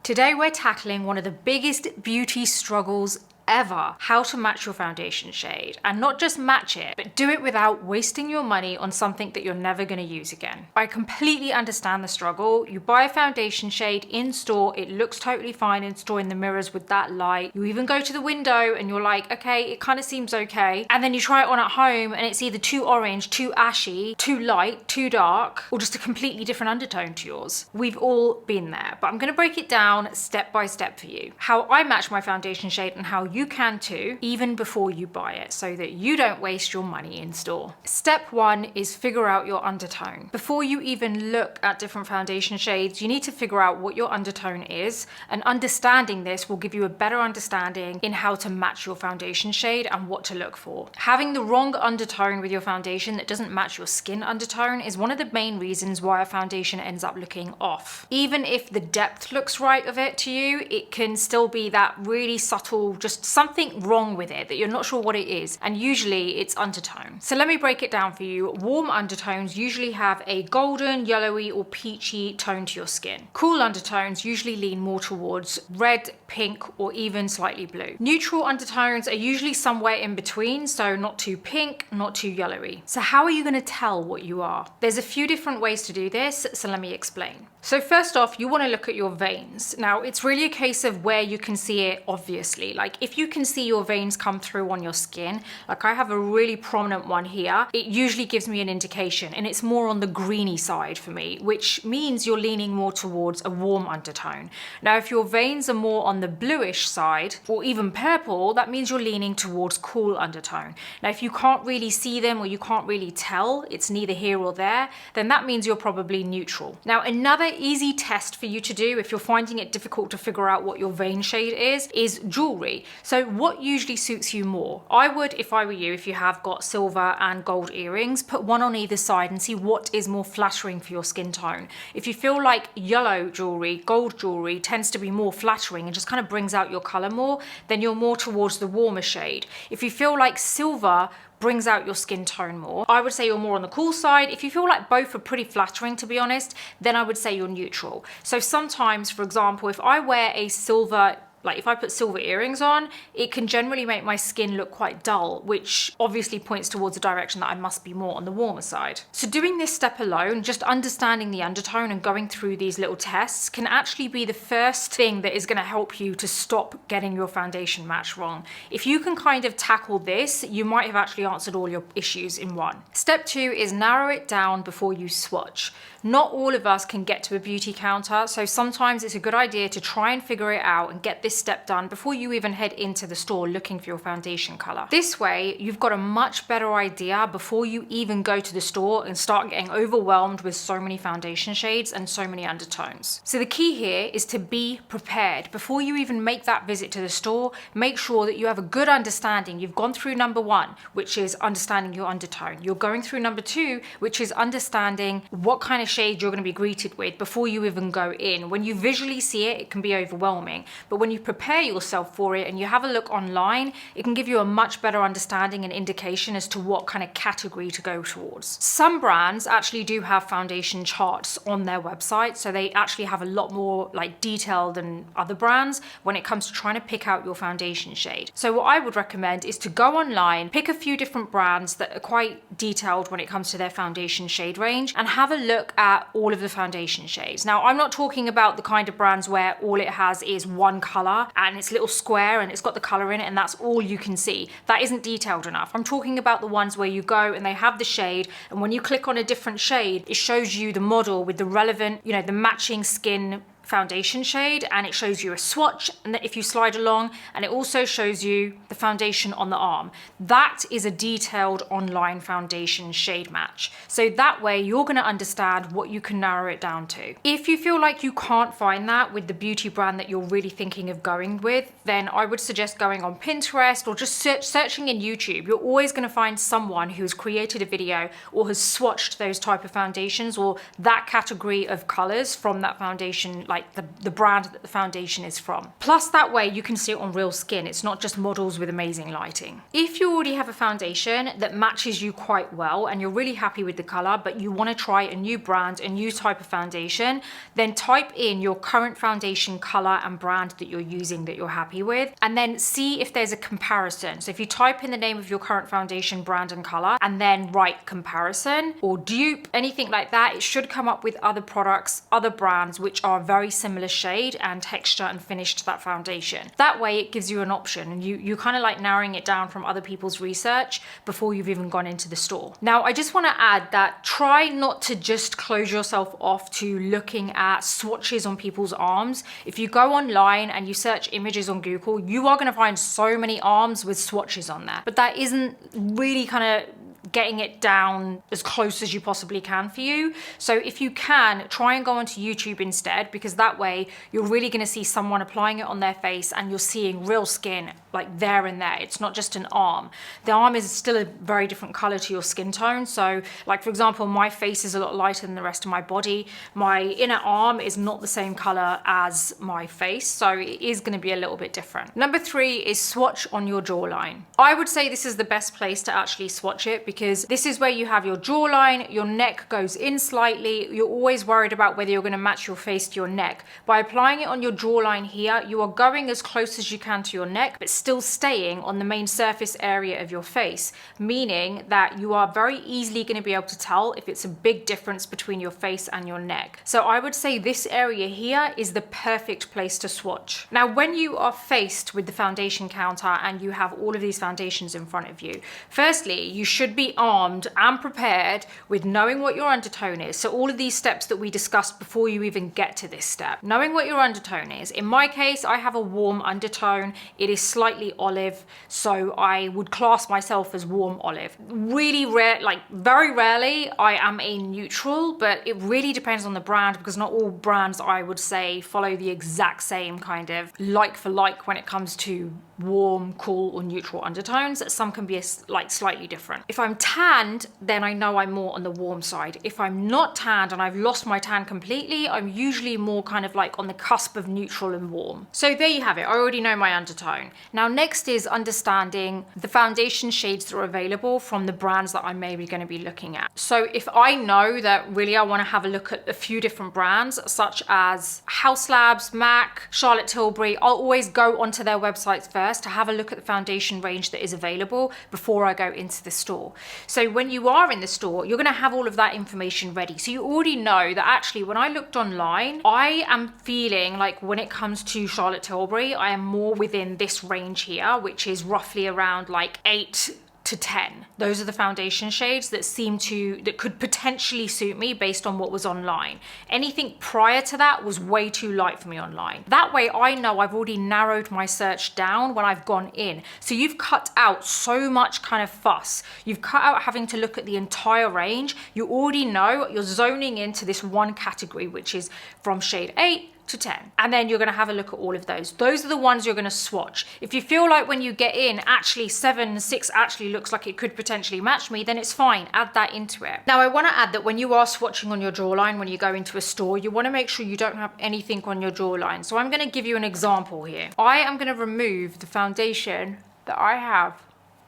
Today we're tackling one of the biggest beauty struggles ever, how to match your foundation shade, and not just match it, but do it without wasting your money on something that you're never going to use again. I completely understand the struggle. You buy a foundation shade in store, it looks totally fine in store in the mirrors with that light. You even go to the window and you're like, okay, it kind of seems okay. And then you try it on at home and it's either too orange, too ashy, too light, too dark, or just a completely different undertone to yours. We've all been there, but I'm going to break it down step by step for you. How I match my foundation shade and how you can too, even before you buy it, so that you don't waste your money in store. Step one is figure out your undertone. Before you even look at different foundation shades, you need to figure out what your undertone is, and understanding this will give you a better understanding in how to match your foundation shade and what to look for. Having the wrong undertone with your foundation that doesn't match your skin undertone is one of the main reasons why a foundation ends up looking off. Even if the depth looks right of it to you, it can still be that really subtle, just something wrong with it that you're not sure what it is, and usually it's undertone. So let me break it down for you. Warm undertones usually have a golden, yellowy or peachy tone to your skin. Cool undertones usually lean more towards red, pink or even slightly blue. Neutral undertones are usually somewhere in between, so not too pink, not too yellowy. So how are you going to tell what you are? There's a few different ways to do this, so let me explain. So first off, you want to look at your veins. Now it's really a case of where you can see it obviously. Like if you can see your veins come through on your skin, like I have a really prominent one here, it usually gives me an indication, and it's more on the greeny side for me, which means you're leaning more towards a warm undertone. Now if your veins are more on the bluish side or even purple, that means you're leaning towards cool undertone. Now if you can't really see them or you can't really tell, it's neither here or there, then that means you're probably neutral. Now another easy test for you to do if you're finding it difficult to figure out what your vein shade is jewelry. So what usually suits you more? I would, if I were you, if you have got silver and gold earrings, put one on either side and see what is more flattering for your skin tone. If you feel like yellow jewelry, gold jewelry tends to be more flattering and just kind of brings out your color more, then you're more towards the warmer shade. If you feel like silver brings out your skin tone more, I would say you're more on the cool side. If you feel like both are pretty flattering, to be honest, then I would say you're neutral. So sometimes, for example, if I wear a silver, like if I put silver earrings on, it can generally make my skin look quite dull, which obviously points towards a direction that I must be more on the warmer side. So doing this step alone, just understanding the undertone and going through these little tests can actually be the first thing that is going to help you to stop getting your foundation match wrong. If you can kind of tackle this, you might have actually answered all your issues in one. Step two is narrow it down before you swatch. Not all of us can get to a beauty counter, so sometimes it's a good idea to try and figure it out and get this step done before you even head into the store looking for your foundation color. This way, you've got a much better idea before you even go to the store and start getting overwhelmed with so many foundation shades and so many undertones. So the key here is to be prepared. Before you even make that visit to the store, make sure that you have a good understanding. You've gone through number one, which is understanding your undertone. You're going through number two, which is understanding what kind of shade you're going to be greeted with before you even go in. When you visually see it, it can be overwhelming, but when you prepare yourself for it and you have a look online, it can give you a much better understanding and indication as to what kind of category to go towards. Some brands actually do have foundation charts on their website, so they actually have a lot more like detail than other brands when it comes to trying to pick out your foundation shade. So what I would recommend is to go online, pick a few different brands that are quite detailed when it comes to their foundation shade range, and have a look at all of the foundation shades. Now, I'm not talking about the kind of brands where all it has is one color and it's a little square and it's got the color in it and that's all you can see. That isn't detailed enough. I'm talking about the ones where you go and they have the shade, and when you click on a different shade, it shows you the model with the relevant, you know, the matching skin foundation shade, and it shows you a swatch, and if you slide along, and it also shows you the foundation on the arm. That is a detailed online foundation shade match. So that way you're going to understand what you can narrow it down to. If you feel like you can't find that with the beauty brand that you're really thinking of going with, then I would suggest going on Pinterest or just searching in YouTube. You're always going to find someone who's created a video or has swatched those type of foundations or that category of colors from that foundation like the brand that the foundation is from. Plus that way you can see it on real skin. It's not just models with amazing lighting. If you already have a foundation that matches you quite well and you're really happy with the color, but you want to try a new brand, a new type of foundation, then type in your current foundation color and brand that you're using that you're happy with, and then see if there's a comparison. So if you type in the name of your current foundation, brand and color, and then write comparison or dupe, anything like that, it should come up with other products, other brands which are very similar shade and texture and finish to that foundation. That way it gives you an option, and you kind of like narrowing it down from other people's research before you've even gone into the store. Now I just want to add that try not to just close yourself off to looking at swatches on people's arms. If you go online and you search images on Google, you are going to find so many arms with swatches on there, but that isn't really kind of getting it down as close as you possibly can for you. So if you can, try and go onto YouTube instead, because that way you're really going to see someone applying it on their face and you're seeing real skin like there and there. It's not just an arm. The arm is still a very different color to your skin tone. So like for example, my face is a lot lighter than the rest of my body. My inner arm is not the same color as my face. So it is going to be a little bit different. Number 3 is swatch on your jawline. I would say this is the best place to actually swatch it, because this is where you have your jawline, your neck goes in slightly. You're always worried about whether you're going to match your face to your neck. By applying it on your jawline here, you are going as close as you can to your neck, but still staying on the main surface area of your face, meaning that you are very easily going to be able to tell if it's a big difference between your face and your neck. So I would say this area here is the perfect place to swatch. Now, when you are faced with the foundation counter and you have all of these foundations in front of you, firstly, you should be armed and prepared with knowing what your undertone is. So all of these steps that we discussed before you even get to this step, knowing what your undertone is. In my case, I have a warm undertone. It is slightly olive, so I would class myself as warm olive. Really rare, like very rarely, I am a neutral, but it really depends on the brand, because not all brands, I would say, follow the exact same kind of like for like when it comes to warm, cool or neutral undertones. Some can be like slightly different. If I'm tanned, then I know I'm more on the warm side. If I'm not tanned and I've lost my tan completely, I'm usually more kind of like on the cusp of neutral and warm. So there you have it. I already know my undertone. Now next is understanding the foundation shades that are available from the brands that I'm maybe going to be looking at. So if I know that really I want to have a look at a few different brands such as House Labs, MAC, Charlotte Tilbury, I'll always go onto their websites first to have a look at the foundation range that is available before I go into the store. So when you are in the store, you're going to have all of that information ready. So you already know that actually when I looked online, I am feeling like when it comes to Charlotte Tilbury, I am more within this range here, which is roughly around like 8 to 10. Those are the foundation shades that could potentially suit me based on what was online. Anything prior to that was way too light for me online. That way I know I've already narrowed my search down when I've gone in. So you've cut out so much kind of fuss. You've cut out having to look at the entire range. You already know you're zoning into this one category, which is from shade 8 to 10, and then you're going to have a look at all of those. Those are the ones you're going to swatch. If you feel like when you get in, actually 7, 6 actually looks like it could potentially match me, then it's fine, add that into it. Now I want to add that when you are swatching on your jawline, when you go into a store, you want to make sure you don't have anything on your jawline. So I'm going to give you an example here. I am going to remove the foundation that I have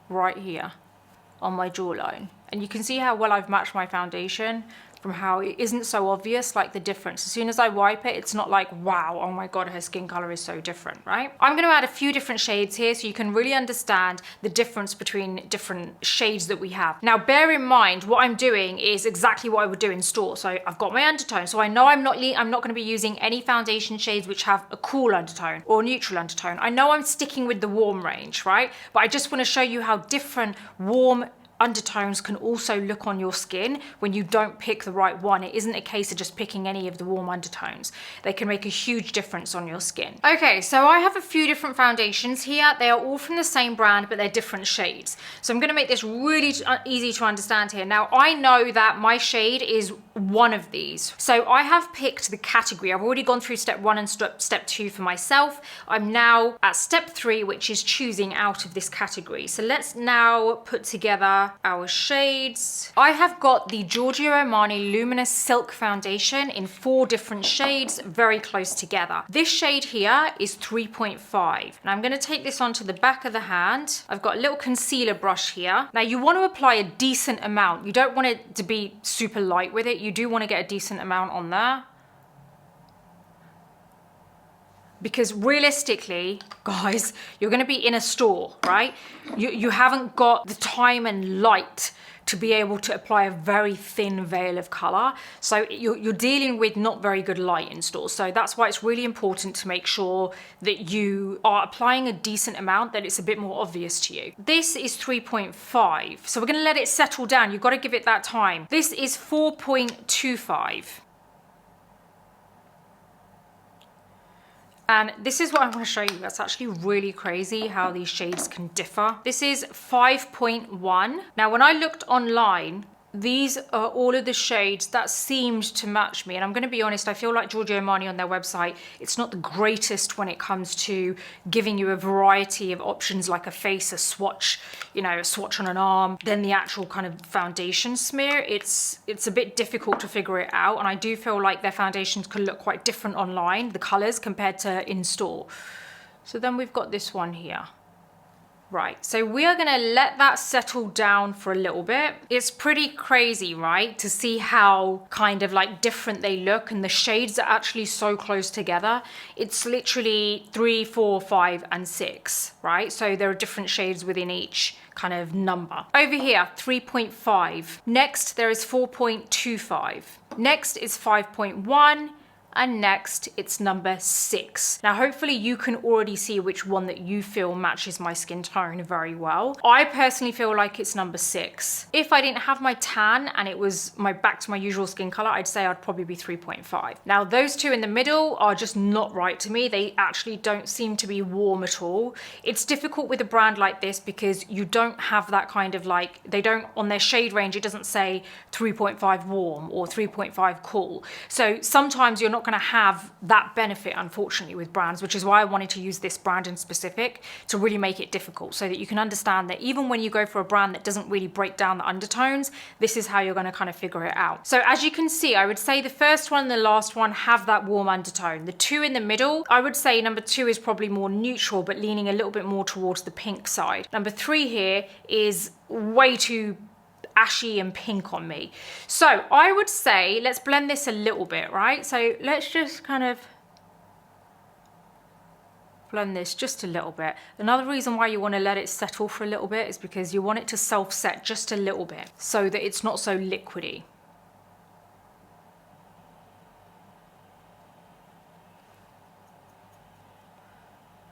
right here on my jawline, and you can see how well I've matched my foundation from how it isn't so obvious, like the difference. As soon as I wipe it, it's not like, wow, oh my God, her skin color is so different, right? I'm gonna add a few different shades here so you can really understand the difference between different shades that we have. Now, bear in mind, what I'm doing is exactly what I would do in store. So I've got my undertone. So I know I'm not gonna be using any foundation shades which have a cool undertone or neutral undertone. I know I'm sticking with the warm range, right? But I just wanna show you how different warm undertones can also look on your skin when you don't pick the right one. It isn't a case of just picking any of the warm undertones. They can make a huge difference on your skin. Okay, so I have a few different foundations here. They are all from the same brand, but they're different shades. So I'm gonna make this really easy to understand here. Now, I know that my shade is one of these. So I have picked the category. I've already gone through step 1 and step 2 for myself. I'm now at step 3, which is choosing out of this category. So let's now put together are our shades. I have got the Giorgio Armani Luminous Silk Foundation in 4 different shades, very close together. This shade here is 3.5. Now I'm going to take this onto the back of the hand. I've got a little concealer brush here. Now you want to apply a decent amount. You don't want it to be super light with it. You do want to get a decent amount on there. Because realistically, guys, you're going to be in a store, right? You haven't got the time and light to be able to apply a very thin veil of color. So you're dealing with not very good light in stores. So that's why it's really important to make sure that you are applying a decent amount, that it's a bit more obvious to you. This is 3.5. So we're going to let it settle down. You've got to give it that time. This is 4.25. And this is what I want to show you. That's actually really crazy how these shades can differ. This is 5.1. Now, when I looked online, these are all of the shades that seemed to match me. And I'm going to be honest, I feel like Giorgio Armani on their website, it's not the greatest when it comes to giving you a variety of options like a face, a swatch, you know, a swatch on an arm, then the actual kind of foundation smear. It's a bit difficult to figure it out. And I do feel like their foundations can look quite different online, the colors compared to in store. So then we've got this one here. Right, so we are gonna let that settle down for a little bit. It's pretty crazy, right? To see how kind of like different they look, and the shades are actually so close together. It's literally 3, 4, 5, and 6, right? So there are different shades within each kind of number. Over here, 3.5. Next, there is 4.25. Next is 5.1. And next, it's number 6. Now, hopefully you can already see which one that you feel matches my skin tone very well. I personally feel like it's number 6. If I didn't have my tan and it was back to my usual skin color, I'd say I'd probably be 3.5. Now, those two in the middle are just not right to me. They actually don't seem to be warm at all. It's difficult with a brand like this because you don't have that kind of like, they don't, on their shade range, it doesn't say 3.5 warm or 3.5 cool. So sometimes you're not going to have that benefit, unfortunately, with brands, which is why I wanted to use this brand in specific to really make it difficult so that you can understand that even when you go for a brand that doesn't really break down the undertones, this is how you're going to kind of figure it out. So as you can see, I would say the first one and the last one have that warm undertone. The two in the middle, I would say number 2 is probably more neutral, but leaning a little bit more towards the pink side. Number 3 here is way too ashy and pink on me. So I would say let's blend this a little bit, right? So let's just kind of blend this just a little bit. Another reason why you want to let it settle for a little bit is because you want it to self-set just a little bit so that it's not so liquidy.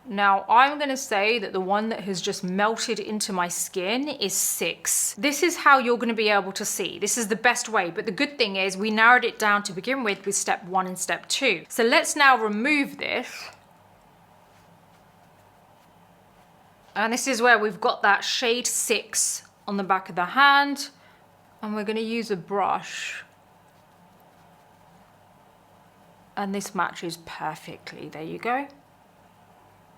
Now, I'm going to say that the one that has just melted into my skin is 6. This is how you're going to be able to see. This is the best way, but the good thing is we narrowed it down to begin with step 1 and step 2. So let's now remove this. And this is where we've got that shade 6 on the back of the hand. And we're going to use a brush. And this matches perfectly. There you go.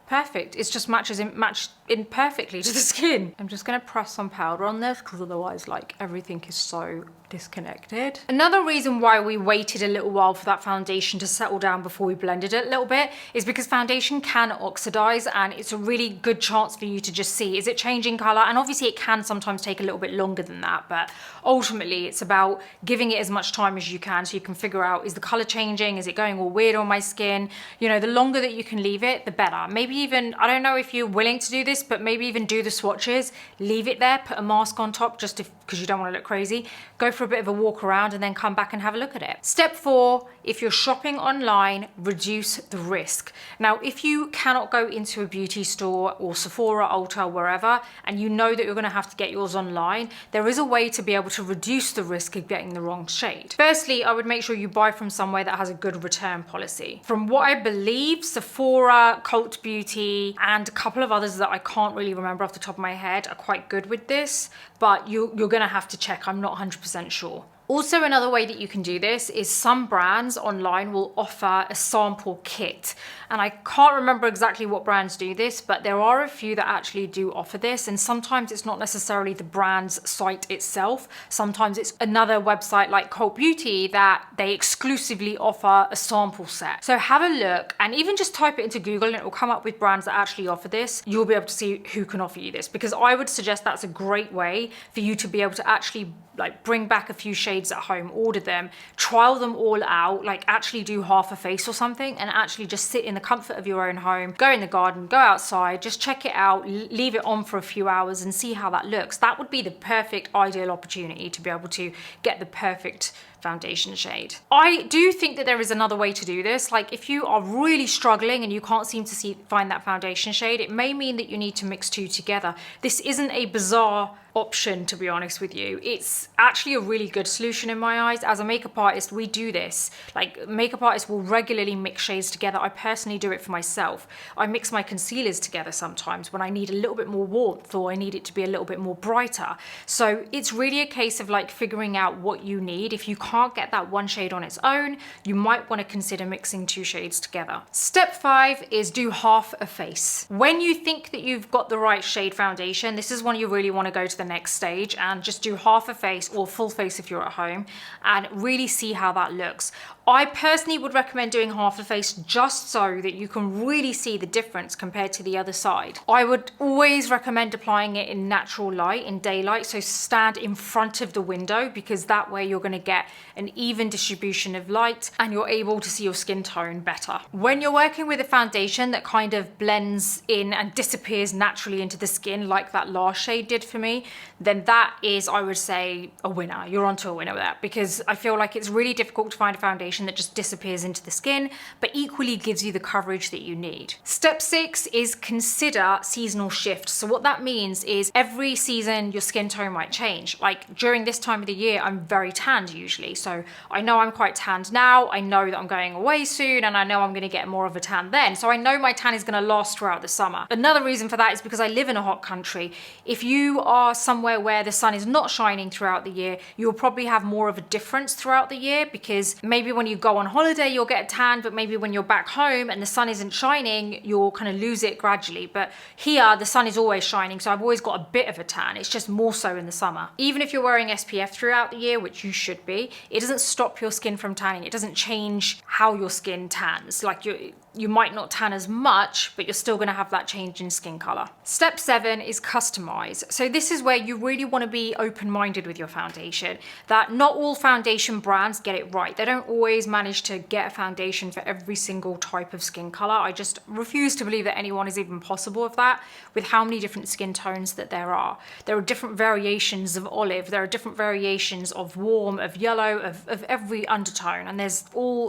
Perfect. It just matched in perfectly to the skin. I'm just going to press some powder on this because otherwise like everything is so disconnected. Another reason why we waited a little while for that foundation to settle down before we blended it a little bit is because foundation can oxidize, and it's a really good chance for you to just see, is it changing color? And obviously it can sometimes take a little bit longer than that, but ultimately it's about giving it as much time as you can so you can figure out, is the color changing? Is it going all weird on my skin? You know, the longer that you can leave it, the better. Maybe even, I don't know if you're willing to do this, but maybe even do the swatches, leave it there, put a mask on top just because you don't want to look crazy. Go for a bit of a walk around and then come back and have a look at it. Step 4, if you're shopping online, reduce the risk. Now, if you cannot go into a beauty store or Sephora, Ulta, wherever, and you know that you're going to have to get yours online, there is a way to be able to reduce the risk of getting the wrong shade. Firstly, I would make sure you buy from somewhere that has a good return policy. From what I believe, Sephora, Cult Beauty, and a couple of others that I can't really remember off the top of my head are quite good with this, but you're going to have to check. I'm not 100% sure. Also, another way that you can do this is some brands online will offer a sample kit. And I can't remember exactly what brands do this, but there are a few that actually do offer this. And sometimes it's not necessarily the brand's site itself. Sometimes it's another website like Cult Beauty that they exclusively offer a sample set. So have a look and even just type it into Google and it will come up with brands that actually offer this. You'll be able to see who can offer you this, because I would suggest that's a great way for you to be able to actually like bring back a few shades at home, order them, trial them all out, like actually do half a face or something and actually just sit in the comfort of your own home, go in the garden, go outside, just check it out, leave it on for a few hours and see how that looks. That would be the perfect ideal opportunity to be able to get the perfect foundation shade. I do think that there is another way to do this. Like if you are really struggling and you can't seem to find that foundation shade, it may mean that you need to mix two together. This isn't a bizarre option, to be honest with you. It's actually a really good solution in my eyes. As a makeup artist, we do this. Like makeup artists will regularly mix shades together. I personally do it for myself. I mix my concealers together sometimes when I need a little bit more warmth or I need it to be a little bit more brighter. So it's really a case of like figuring out what you need. If you can't get that one shade on its own, you might want to consider mixing two shades together. Step 5 is do half a face. When you think that you've got the right shade foundation, this is when you really want to go to the next stage and just do half a face or full face if you're at home and really see how that looks. I personally would recommend doing half a face just so that you can really see the difference compared to the other side. I would always recommend applying it in natural light, in daylight, so stand in front of the window, because that way you're going to get an even distribution of light and you're able to see your skin tone better. When you're working with a foundation that kind of blends in and disappears naturally into the skin like that last shade did for me, then that is, I would say, a winner. You're onto a winner with that, because I feel like it's really difficult to find a foundation that just disappears into the skin, but equally gives you the coverage that you need. Step 6 is consider seasonal shifts. So what that means is every season your skin tone might change. Like during this time of the year, I'm very tanned usually. So I know I'm quite tanned now. I know that I'm going away soon and I know I'm gonna get more of a tan then. So I know my tan is gonna last throughout the summer. Another reason for that is because I live in a hot country. If you are somewhere where the sun is not shining throughout the year, you'll probably have more of a difference throughout the year, because maybe when you go on holiday, you'll get a tan, but maybe when you're back home and the sun isn't shining, you'll kind of lose it gradually. But here, the sun is always shining, so I've always got a bit of a tan. It's just more so in the summer. Even if you're wearing SPF throughout the year, which you should be, it doesn't stop your skin from tanning. It doesn't change how your skin tans. Like you might not tan as much, but you're still going to have that change in skin color. Step 7 is customize. So this is where you really want to be open-minded with your foundation, that not all foundation brands get it right. They don't always manage to get a foundation for every single type of skin color. I just refuse to believe that anyone is even possible of that, with how many different skin tones that there are. There are different variations of olive, there are different variations of warm, of yellow, of every undertone, and there's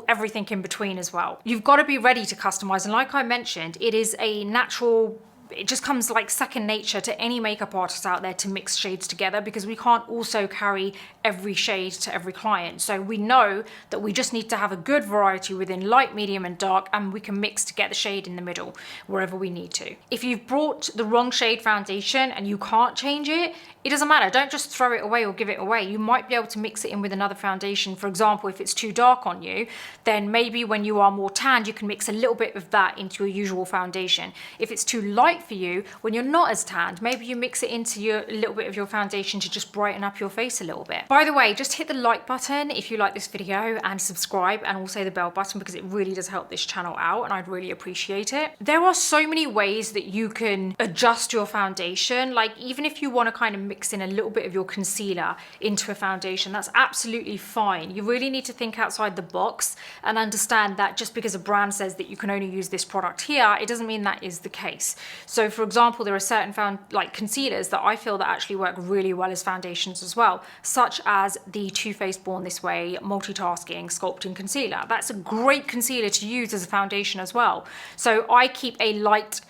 everything in between as well. You've got to be ready to customize, and like I mentioned, it is a natural, it just comes like second nature to any makeup artist out there to mix shades together, because we can't also carry every shade to every client. So we know that we just need to have a good variety within light, medium and dark, and we can mix to get the shade in the middle wherever we need to. If you've brought the wrong shade foundation and you can't change it, it doesn't matter. Don't just throw it away or give it away. You might be able to mix it in with another foundation. For example, if it's too dark on you, then maybe when you are more tanned, you can mix a little bit of that into your usual foundation. If it's too light for you, when you're not as tanned, maybe you mix it into a little bit of your foundation to just brighten up your face a little bit. By the way, just hit the like button if you like this video, and subscribe, and also the bell button, because it really does help this channel out and I'd really appreciate it. There are so many ways that you can adjust your foundation. Like even if you want to kind of mix in a little bit of your concealer into a foundation, that's absolutely fine. You really need to think outside the box and understand that just because a brand says that you can only use this product here, it doesn't mean that is the case. So for example, there are certain concealers that I feel that actually work really well as foundations as well, such as the Too Faced Born This Way Multitasking Sculpting Concealer. That's a great concealer to use as a foundation as well. So I keep a light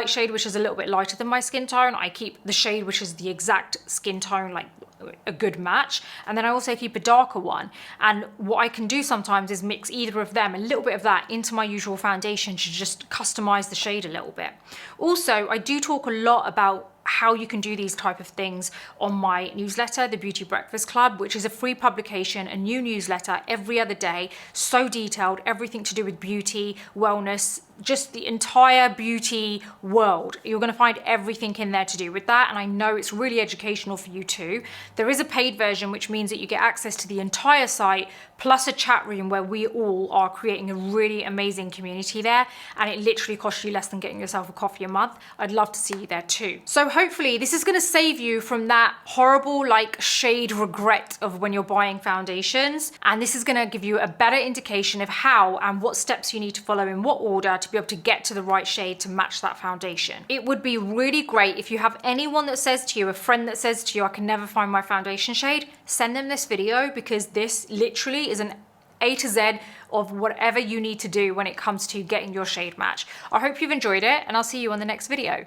shade which is a little bit lighter than my skin tone. I keep the shade which is the exact skin tone, like a good match, and then I also keep a darker one. And what I can do sometimes is mix either of them, a little bit of that, into my usual foundation to just customize the shade a little bit. Also, I do talk a lot about how you can do these type of things on my newsletter, the Beauty Breakfast Club, which is a free publication, a new newsletter every other day, so detailed, everything to do with beauty, wellness, just the entire beauty world. You're going to find everything in there to do with that, and I know it's really educational for you too. There is a paid version, which means that you get access to the entire site, plus a chat room where we all are creating a really amazing community there, and it literally costs you less than getting yourself a coffee a month. I'd love to see you there too. So hopefully this is going to save you from that horrible like shade regret of when you're buying foundations, and this is going to give you a better indication of how and what steps you need to follow in what order to be able to get to the right shade to match that foundation. It would be really great if you have anyone that says to you, a friend that says to you, I can never find my foundation shade, send them this video, because this literally is an A to Z of whatever you need to do when it comes to getting your shade match. I hope you've enjoyed it, and I'll see you on the next video.